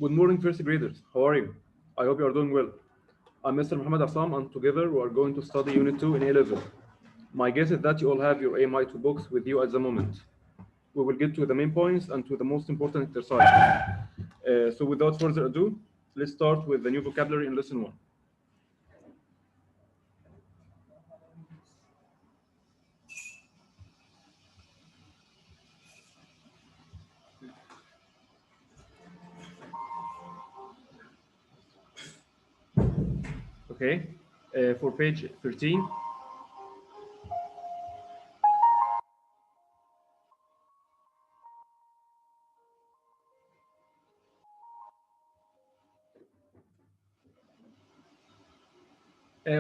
Good morning, first graders. How are you? I hope you are doing well. I'm Mr. Muhammad Assam, and together we are going to study Unit 2 in A-Level. My guess is that you all have your AMI2 books with you at the moment. We will get to the main points and to the most important exercise. So without further ado, let's start with the new vocabulary in Lesson 1. Okay, for page 13.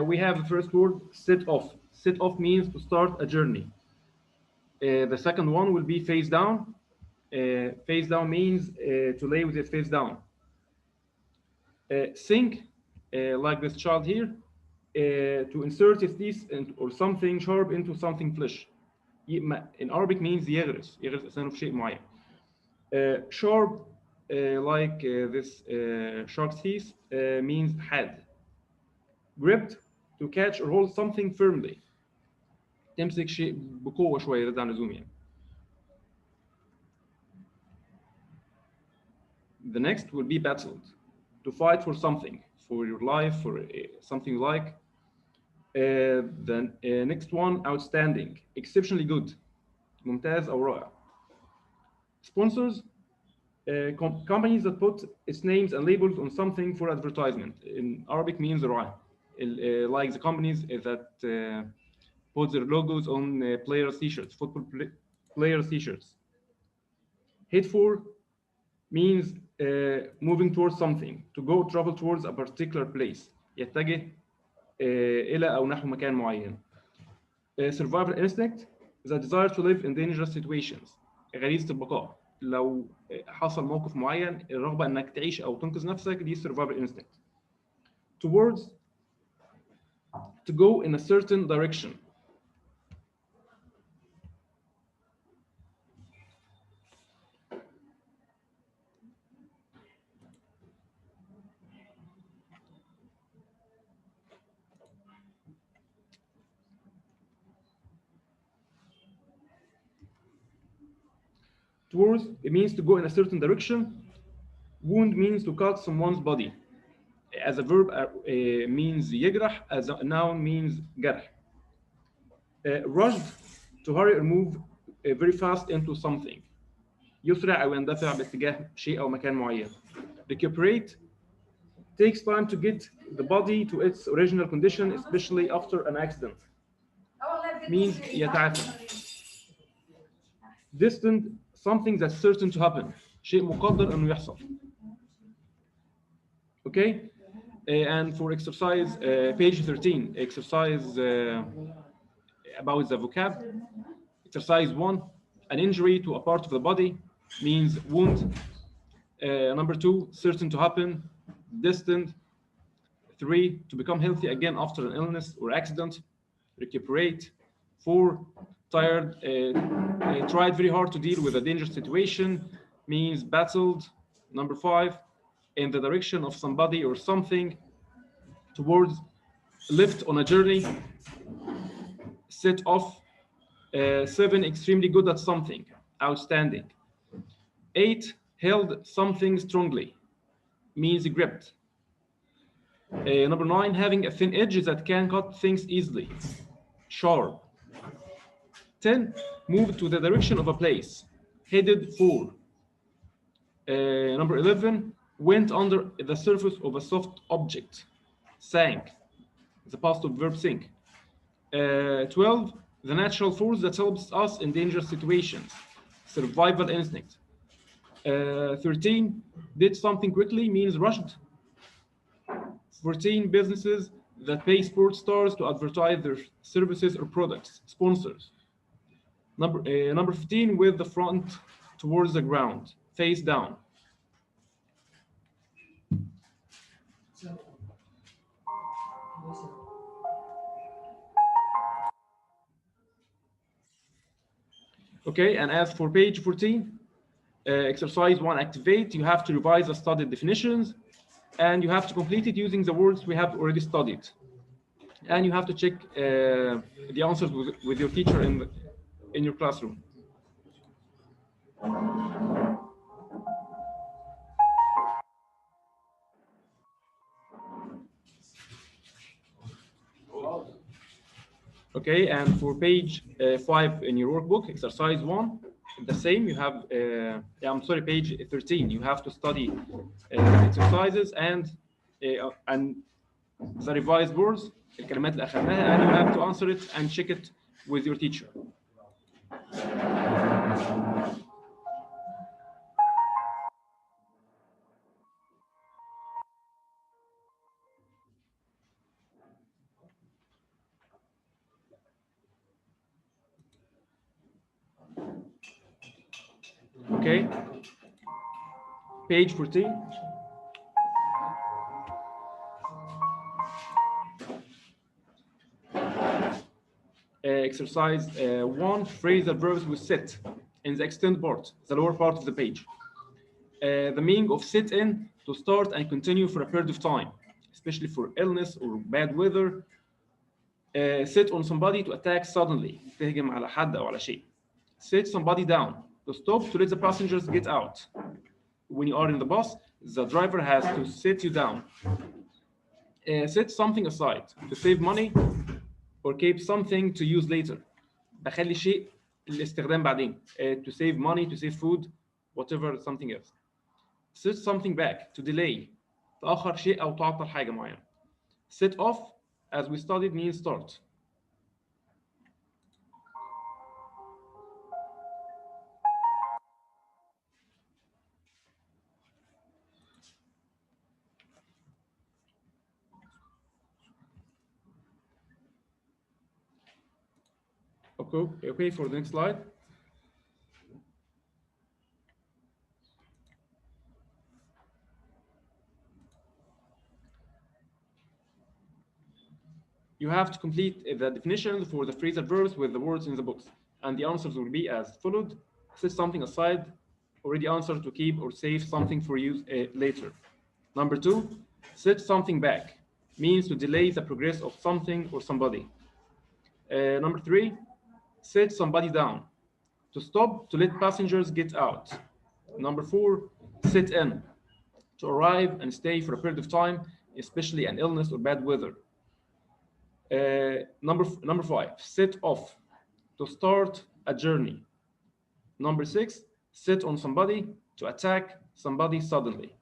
We have the first word, set off. Set off means to start a journey. The second one will be face down. Face down means to lay with it face down. Sink, like this child here, to insert his teeth or something sharp into something flesh. In Arabic means يغرس أسنانه في شيء معين. Sharp, like this shark's teeth, means had. Gripped, to catch or hold something firmly. تمسك شيء بقوة شوية زيادة عن اللزوم يعني. The next will be battled, to fight for something, for your life, for something like. The next one, outstanding, exceptionally good, ممتاز أو رائع. Sponsors, companies that put its names and labels on something for advertisement. In Arabic means راعي. Like the companies that put their logos on players' t-shirts, football players' t-shirts. Head for means moving towards something, to go travel towards a particular place, يتجه إلى أو نحو مكان معين. Survival instinct, the desire to live in dangerous situations. غريزة البقاء. لو حصل موقف معين الرغبة إنك تعيش أو تنقذ نفسك دي survival instinct. Towards, to go in a certain direction. Towards, it means to go in a certain direction. Wound means to cut someone's body. As a verb means يجرح, as a noun means جرح. Rushed, to hurry or move very fast into something. يسرع أو يندفع باتجاه شيء أو مكان معين. Recuperate, takes time to get the body to its original condition, especially after an accident. Means يتعافى. Distant, something that's certain to happen. شيء مقدر إنه يحصل. Okay, and for exercise, page 13, exercise about the vocab. Exercise 1, an injury to a part of the body means wound. Number 2, certain to happen, distant. 3, to become healthy again after an illness or accident, recuperate. 4, tired, tried very hard to deal with a dangerous situation, means battled. Number 5, in the direction of somebody or something, towards, left on a journey, set off. 7, extremely good at something, outstanding. 8, held something strongly, means gripped. Number 9, having a thin edge that can cut things easily, sharp. 10, moved to the direction of a place, headed for. Number 11, went under the surface of a soft object, sank, the past of verb sink. 12, the natural force that helps us in dangerous situations, survival instinct. 13, did something quickly means rushed. 14, businesses that pay sports stars to advertise their services or products, sponsors. Number 15, with the front towards the ground, face down. Okay, and as for page 14, Exercise 1, activate. You have to revise the studied definitions, and you have to complete it using the words we have already studied. And you have to check the answers with your teacher in your classroom. Okay, and for page 5 in your workbook, exercise 1, the same. You have, I'm sorry, page 13. You have to study exercises and the revised words, الكلمات اللي أخذناها, and you have to answer it and check it with your teacher. Okay, page 14. Exercise 1, phrasal verbs with sit in the extend part, the lower part of the page. The meaning of sit in, to start and continue for a period of time, especially for illness or bad weather. Sit on somebody, to attack suddenly, تهجم على حد أو على شيء. Sit somebody down, to stop, to let the passengers get out. When you are in the bus, the driver has to sit you down. Set something aside, to save money or keep something to use later. بخلي شيء للاستخدام بعدين. To save money, to save food, whatever, something else. Set something back, to delay. تأخر شيء أو تعطل حاجة معينة. Set off, as we studied, means start. Okay, for the next slide. You have to complete the definitions for the phrasal verbs with the words in the books, and the answers will be as followed. Set something aside, already answered, to keep or save something for use later. Number 2, set something back, means to delay the progress of something or somebody. Number 3, set somebody down, to stop, to let passengers get out. Number 4, sit in, to arrive and stay for a period of time, especially an illness or bad weather. Number 5, set off, to start a journey. Number 6, sit on somebody, to attack somebody suddenly.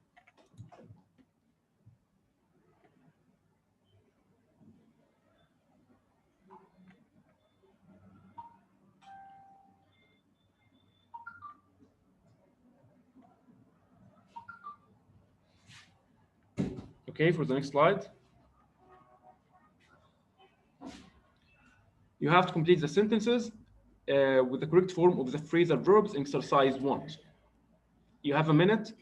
Okay, for the next slide. You have to complete the sentences with the correct form of the phrasal verbs in exercise 1. You have a minute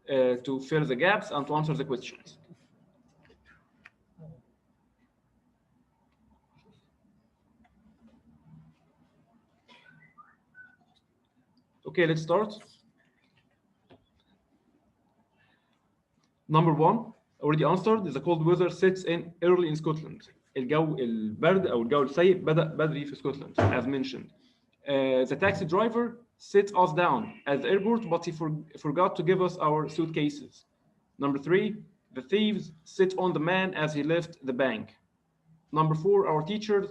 to fill the gaps and to answer the questions. Okay, let's start. Number 1, already answered. The cold weather sets in early in Scotland. الجو البرد أو الجو السيء بدأ بدري في اسكتلند, as mentioned. The taxi driver set us down at the airport, but he forgot to give us our suitcases. Number 3, the thieves sit on the man as he left the bank. Number 4, our teacher,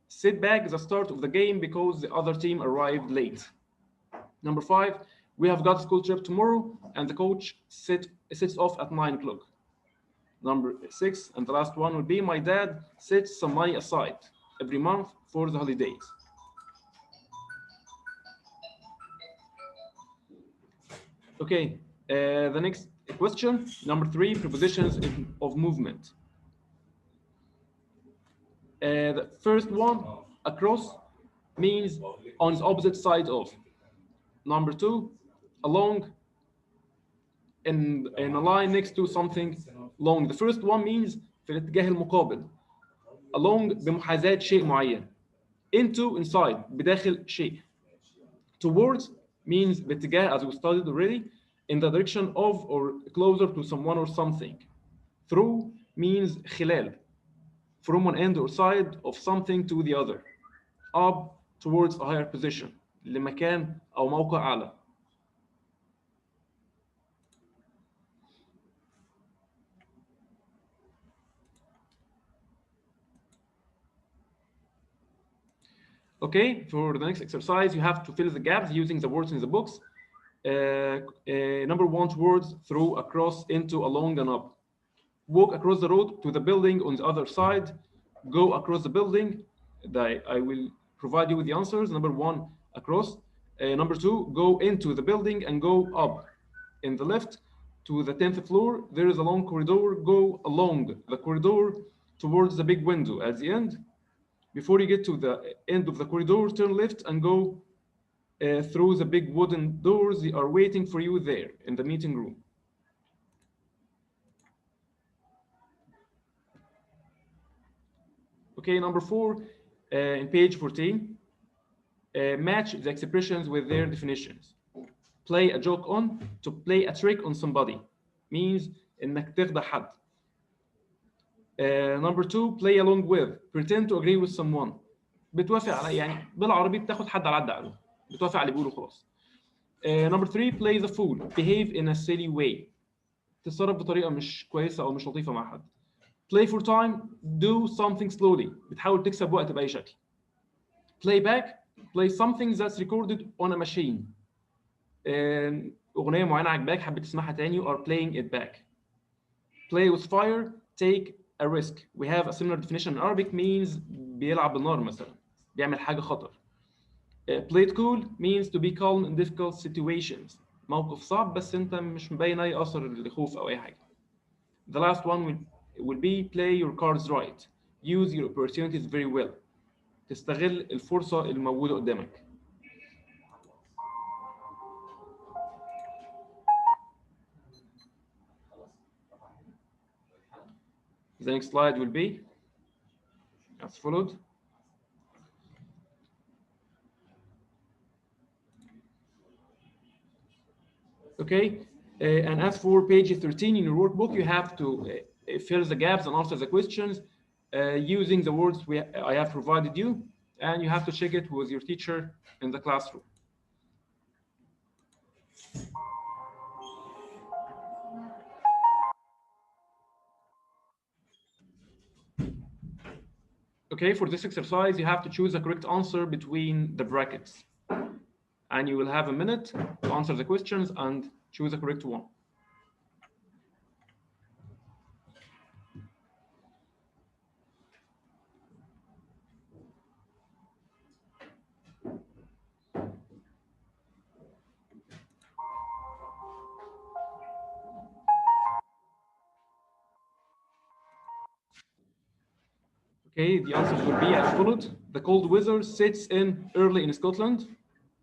sit back the start of the game because the other team arrived late. Number 5, we have got a school trip tomorrow, and the coach sits off at 9 o'clock. Number 6, and the last one will be, my dad sets some money aside every month for the holidays. Okay, the next question, number 3, prepositions of movement. The first one, across, means on the opposite side of. Number 2, along, in a line next to something long. The first one means في الاتجاه المقابل. Along بمحاذاة شيء معين. Into, inside, بداخل شيء. Towards means باتجاه, as we studied already, in the direction of or closer to someone or something. Through means خلال, from one end or side of something to the other. Up, towards a higher position, لمكان أو موقع أعلى. Okay, for the next exercise, you have to fill the gaps using the words in the books. Number 1, towards, through, across, into, along, and up. Walk across the road to the building on the other side. Go across the building. I will provide you with the answers. Number 1, across. Number 2, go into the building and go up. In the left to the 10th floor, there is a long corridor. Go along the corridor towards the big window at the end. Before you get to the end of the corridor, turn left and go through the big wooden doors. They are waiting for you there in the meeting room. Okay, number 4, in page 14, match the expressions with their definitions. Play a joke on, to play a trick on somebody, means إنك تخدع حد. Number 2, play along with, pretend to agree with someone. بتوافق على, يعني بالعربي بتاخد حد على عقله, بتوافق على اللي بيقوله خلاص. Number 3, play the fool, behave in a silly way. تتصرف بطريقة مش كويسة أو مش لطيفة مع حد. Play for time, do something slowly. بتحاول تكسب وقت بأي شكل. Play back, play something that's recorded on a machine. أغنية معينة عجباك حبيت تسمعها تاني, you are playing it back. Play with fire, take a risk. We have a similar definition in Arabic, means بيلعب بالنار مثلا, بيعمل حاجة خطر. Play it cool means to be calm in difficult situations. موقف صعب بس أنت مش مبين أي أثر لخوف أو أي حاجة. The last one will be play your cards right. Use your opportunities very well. تستغل الفرصة الموجودة قدامك. The next slide will be as followed. Okay, and as for page 13 in your workbook, you have to fill the gaps and answer the questions using the words I have provided you, and you have to check it with your teacher in the classroom. Okay, for this exercise, you have to choose the correct answer between the brackets. And you will have a minute to answer the questions and choose the correct one. Okay, the answers will be as followed. The cold weather sets in early in Scotland.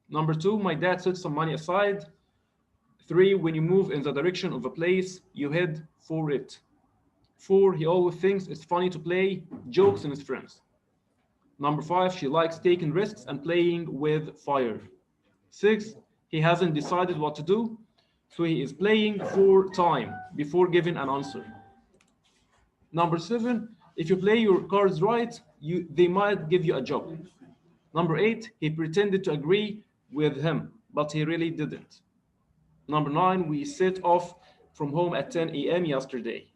Number 2, my dad set some money aside. 3, when you move in the direction of a place, you head for it. 4, he always thinks it's funny to play jokes on his friends. Number 5, she likes taking risks and playing with fire. 6, he hasn't decided what to do, so he is playing for time before giving an answer. Number 7, if you play your cards right, they might give you a job. Number 8, he pretended to agree with him, but he really didn't. Number 9, we set off from home at 10 a.m. yesterday.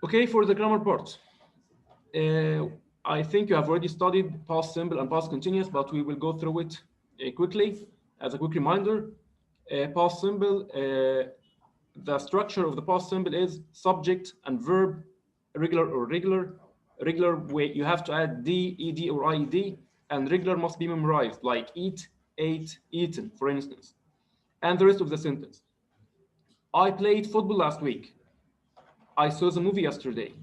Okay, for the grammar part. I think you have already studied past simple and past continuous, but we will go through it quickly as a quick reminder. Past simple, the structure of the past simple is subject and verb, regular or regular. Regular way, you have to add d, ed, or ied, and regular must be memorized, like eat, ate, eaten, for instance. And the rest of the sentence. I played football last week. I saw the movie yesterday.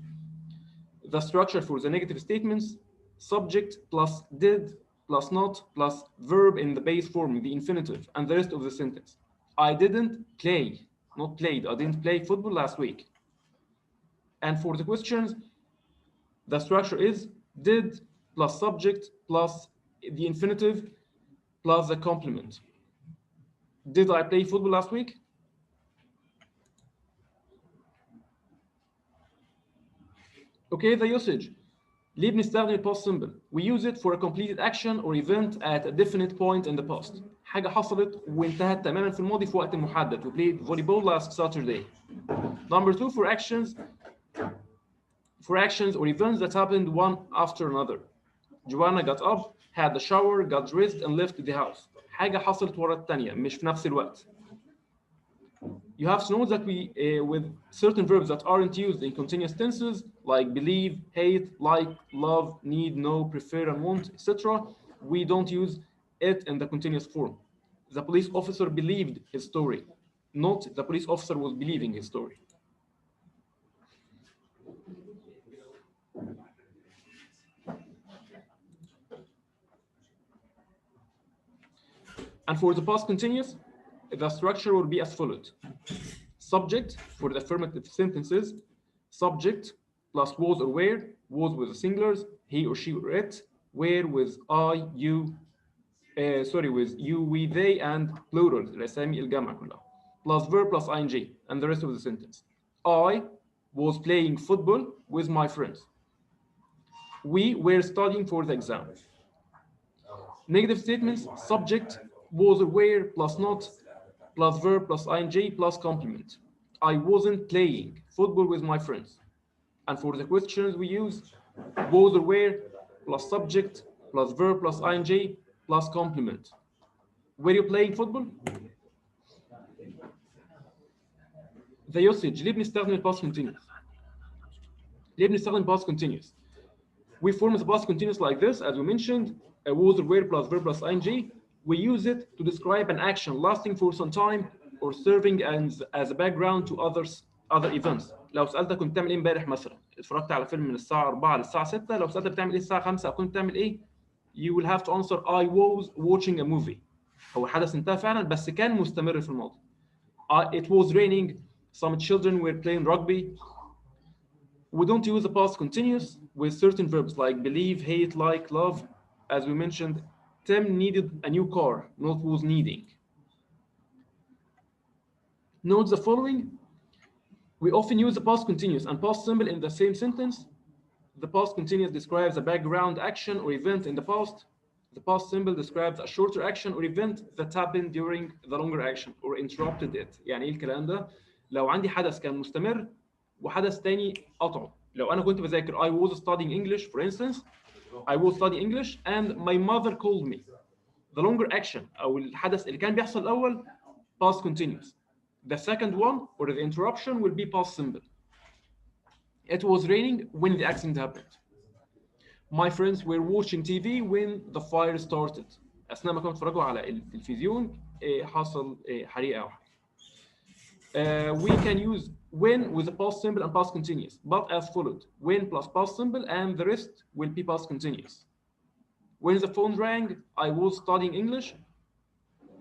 The structure for the negative statements, subject plus did plus not plus verb in the base form, the infinitive, and the rest of the sentence. I didn't play, not played, I didn't play football last week. And for the questions, the structure is did plus subject plus the infinitive plus the complement. Did I play football last week? Okay, the usage. ليه بنستخدم الباست symbol؟ We use it for a completed action or event at a definite point in the past. حاجة حصلت وانتهت تماما في الماضي في وقت محدد. We played volleyball last Saturday. Number 2, for actions or events that happened one after another. Joanna got up, had a shower, got dressed, and left the house. حاجة حصلت ورا الثانية مش في نفس الوقت. You have to know that we, with certain verbs that aren't used in continuous tenses, like believe, hate, like, love, need, know, prefer, and want, etc., we don't use it in the continuous form. The police officer believed his story, not the police officer was believing his story. And for the past continuous, the structure will be as follows. Subject for the affirmative sentences, subject plus was or were, was with the singulars, he or she or it, were with I, you, with you, we, they, and plural, الأسامي الجمع كلها, plus verb plus ing, and the rest of the sentence. I was playing football with my friends. We were studying for the exam. Negative statements, subject, was or were, plus not, plus verb, plus ing, plus complement. I wasn't playing football with my friends. And for the questions we use, was or were, plus subject, plus verb, plus ing, plus complement. Were you playing football? The usage. ليه بنستخدم past continuous؟ ليه بنستخدم past continuous؟ We form the past continuous like this, as we mentioned, was or were plus verb plus ing. We use it to describe an action lasting for some time or serving as a background to other events. لو سألتك كنت بتعمل ايه امبارح مثلا؟ اتفرجت على فيلم من الساعة 4 للساعة 6، لو سألتك بتعمل ايه الساعة 5 أو كنت بتعمل ايه؟ You will have to answer I was watching a movie. هو الحدث انتهى فعلا بس كان مستمر في الماضي. It was raining. Some children were playing rugby. We don't use the past continuous with certain verbs like believe, hate, like, love. As we mentioned, Tim needed a new car, not was needing. Note the following. We often use the past continuous and past simple in the same sentence. The past continuous describes a background action or event in the past. The past simple describes a shorter action or event that happened during the longer action or interrupted it. يعني ايه الكلام ده؟ لو عندي حدث كان مستمر وحدث تاني قطعه. لو انا كنت بذاكر I was studying English, for instance, I was studying English and my mother called me. The longer action او الحدث اللي كان بيحصل الاول past continuous. The second one or the interruption will be past simple. It was raining when the accident happened. My friends were watching TV when the fire started. أثناء ما كانوا بيتفرجوا على التلفزيون حصل حريقة أو حاجة. We can use when with the past simple and past continuous, but as followed: when plus past simple, and the rest will be past continuous. When the phone rang, I was studying English,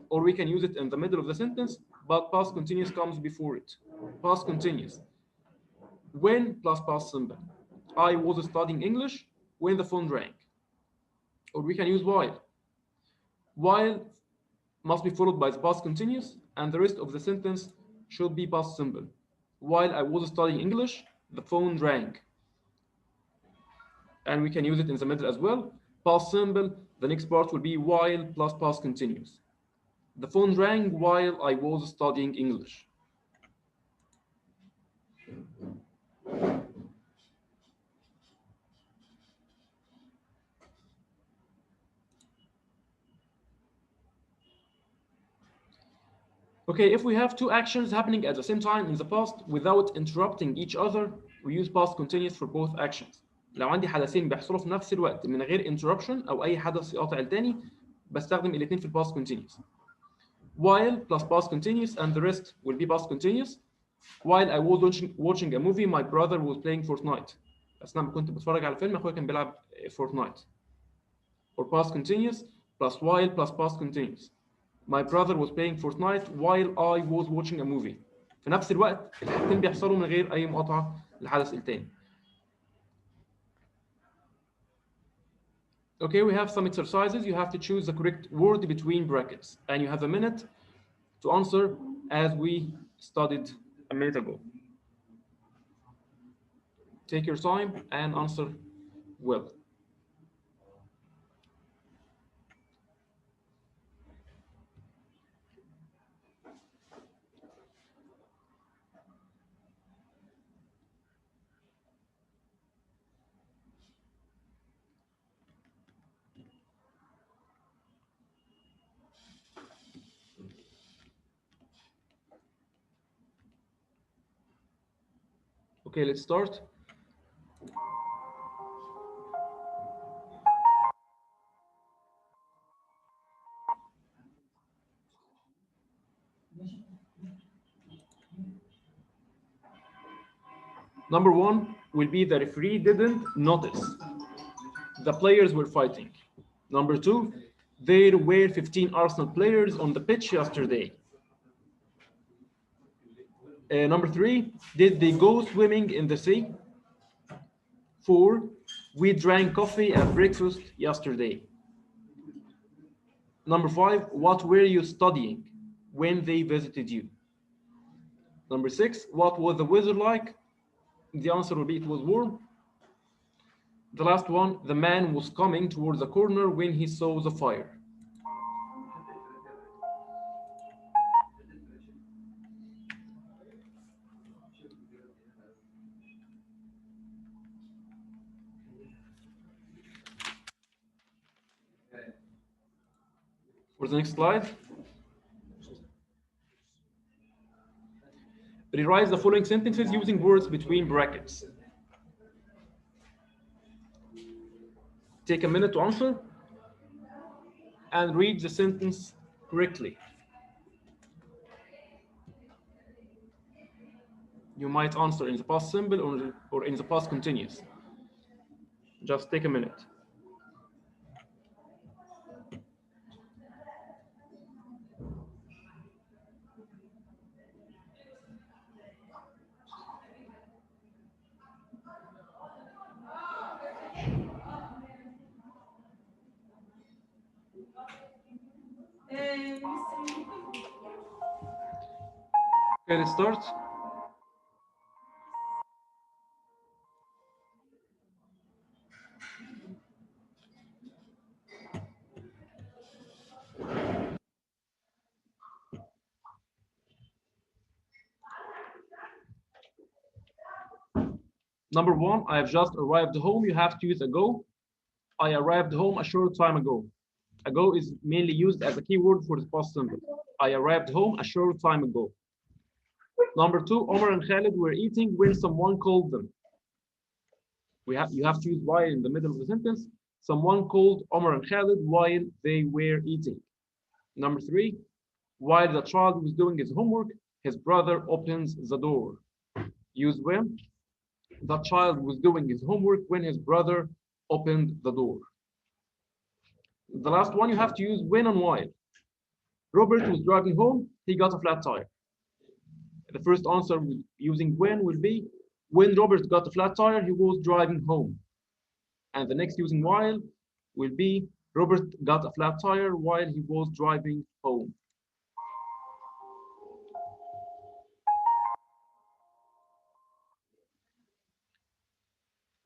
or we can use it in the middle of the sentence, but past continuous comes before it. Past continuous. When plus past simple. I was studying English when the phone rang. Or we can use while. While must be followed by the past continuous, and the rest of the sentence should be past simple. While I was studying English, the phone rang. And we can use it in the middle as well. Past simple, the next part will be while plus past continuous. The phone rang while I was studying English. Okay, if we have two actions happening at the same time in the past without interrupting each other, we use past continuous for both actions. لو عندي حدثين بيحصلوا في نفس الوقت من غير interruption أو أي حدث يقاطع التاني بستخدم الاثنين في past continuous. While plus past continuous and the rest will be past continuous. While I was watching a movie, my brother was playing Fortnite. أثناء ما كنت بتفرج على فيلم أخويا كان بيلعب Fortnite. or past continuous plus while plus past continuous. My brother was playing Fortnite while I was watching a movie. في نفس الوقت الحاجتين بيحصلوا من غير أي مقاطعة للحدث التاني. Okay, we have some exercises. You have to choose the correct word between brackets, and you have a minute to answer as we studied a minute ago. Take your time and answer well. Okay, let's start. Number one will be the referee didn't notice. The players were fighting. Number two, there were 15 Arsenal players on the pitch yesterday. Number three, did they go swimming in the sea? Four, we drank coffee at breakfast yesterday. Number five, what were you studying when they visited you? Number six, what was the weather like? The answer will be it was warm. The last one, the man was coming towards the corner when he saw the fire. For the next slide, rewrite the following sentences using words between brackets. Take a minute to answer and read the sentence correctly. You might answer in the past simple or in the past continuous. Just take a minute. Okay, let's start. Number one, I have just arrived home. You have to use ago. I arrived home a short time ago. Ago is mainly used as a keyword for the past simple. I arrived home a short time ago. Number two, Omar and Khalid were eating when someone called them. You have to use while in the middle of the sentence. Someone called Omar and Khalid while they were eating. Number three, while the child was doing his homework, his brother opens the door. Use when. The child was doing his homework when his brother opened the door. The last one, you have to use when and while. Robert was driving home, he got a flat tire. The first answer using when will be when Robert got a flat tire, he was driving home. And the next using while will be Robert got a flat tire while he was driving home.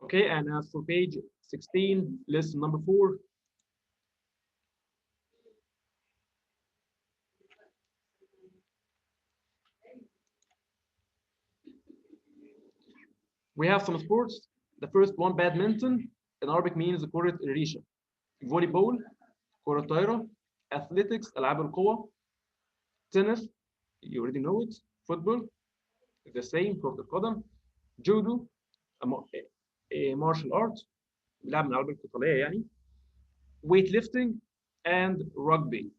Okay, and as for page 16, lesson number 4. We have some sports. The first one, badminton. In Arabic means كرة الريشة. Volleyball, كرة الطايرة. Athletics, ألعاب القوى. Tennis, you already know it. Football, the same, كرة القدم. Judo, a martial art. لعب من الألعاب القتالية يعني. Weightlifting and rugby.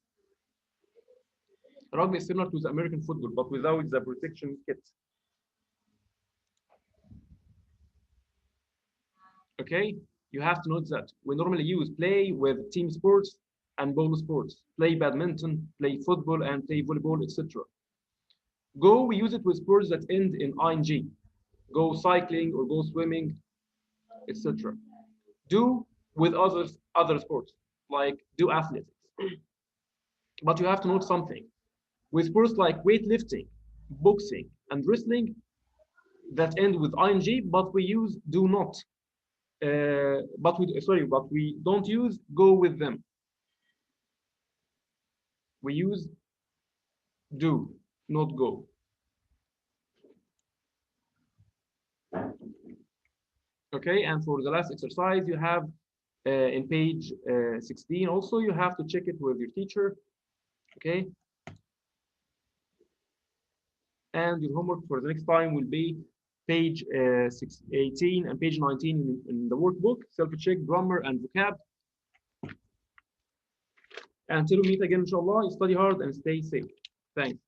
Rugby is similar to the American football, but without the protection kit. Okay, you have to note that we normally use play with team sports and ball sports, play badminton, play football, and play volleyball, etc. Go, we use it with sports that end in ing. Go cycling or go swimming, etc. Do with other sports, like do athletics. But you have to note something. With sports like weightlifting, boxing, and wrestling that end with ing, but we use do not. But we don't use go with them. We use do, not go. Okay, and for the last exercise, you have in page 16 also, you have to check it with your teacher. Okay. And your homework for the next time will be page 18 and page 19 in the workbook, self-check, grammar, and vocab. Until we meet again, inshallah, study hard and stay safe. Thanks.